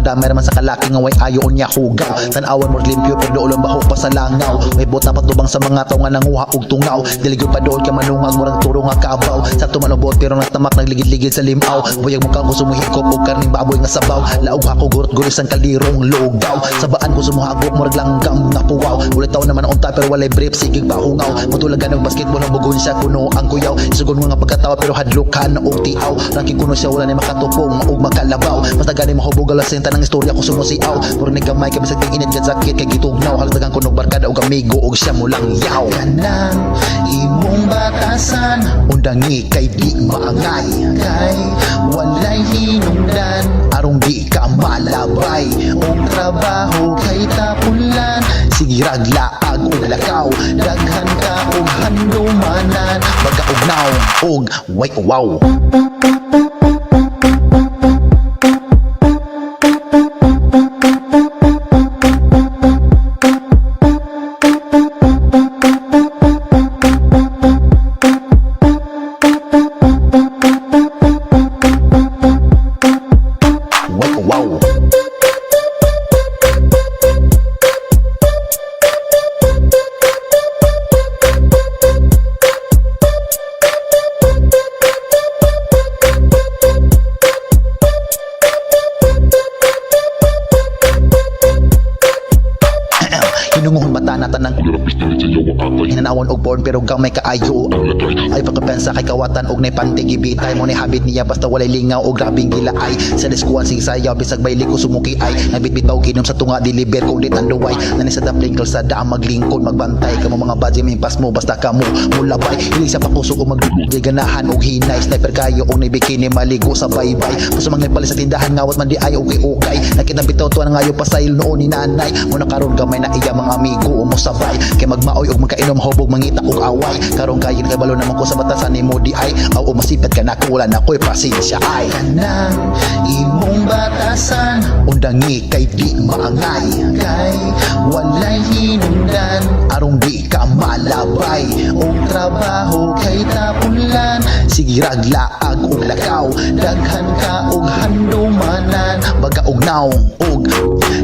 madami naman sa kalaki nga way ayo unya hugaw. Tan-awan mo limpyo pero doon baho pa sa langaw. May bota patubang sa mga tao nga nanguha og tungaw. Diligod pa doon ka manungag murang turo nga kabaw. Sa tumanubot pero nagtamak nagligid-ligid sa limaw. Buyag mo kang gusto mo hikop og karning baboy nga sabaw. Laog ako gurot-guris ang kaldirong lugaw. Sabaan ko sumuhagop murag langgam nga puwaw. Ulit taon naman unta pero walay brief sigig bahungaw. Mutulagan og basketball ang bugon siya kuno ang kuyaw. Isugon mo nga pagkatawa pero hadlukan og tiaw. Ranking kuno siya wala ni makatupong og makalabaw. Basta gani mahubog alas senta ng istorya ko sumusiaw. Murag ni gamay kay bisag init gad sakit kay gitugnaw. Halagdagan kuno barkada og amigo og siya mo lang yaw. Kanang imong batasan undangi kay di maangay. Kay walay hinungdan arong di ka malabay. Og trabaho kay tapulan. Sige raglaag og lakaw. Daghan ka og handumanan. Baga og naong og way wow. Wow. Hinunguhon mata na tanang hinanawan og porn pero gamay kaayo. Ay pagkapensa kay kawatan og nay pantigibitay mo ni habit niya basta walay lingaw og grabing gilaay. Sa diskuan sing sayaw bisag bayli ko sumuki ay nagbitbitaw ginom sa tunga deliver kung dit anduway. Nani sa dapling kalsada maglingkod magbantay kamo mga badge mipas mo basta kamo mulabay. Hilig sa pakusog og maglugay ganahan og hinay sniper kayo og nay bikini maligo sa baybay. Puso mga pali sa tindahan ngawat man di ay okay. Nakita bitaw tuwa ngayo pasaylo noon ni nanay. Muna karon gamay na iya mga amigo mo sabay kay magmaoy og magkainom hubog mangita og away. Karon kayin kay balo naman ko sa batasan nimo di ay aw masipet ka na ko wala na ko'y pasensya ay. Kanang imong batasan undangi kay di maangay. Kay walay hinungdan arong di ka malabay. Og trabaho kay tapulan. Sige raglaag og lakaw. Daghan ka og handumanan. Baga og naong og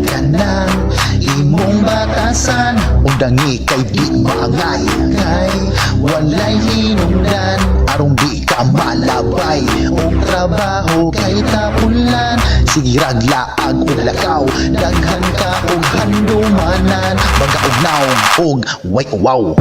kanang imong batasan undangi kay di maangay. Kay walay hinungdan arong di ka malabay. Og trabaho kay tapulan. Sige raglaag og lakaw. Daghan ka og handumanan. Baga og naong og way wow.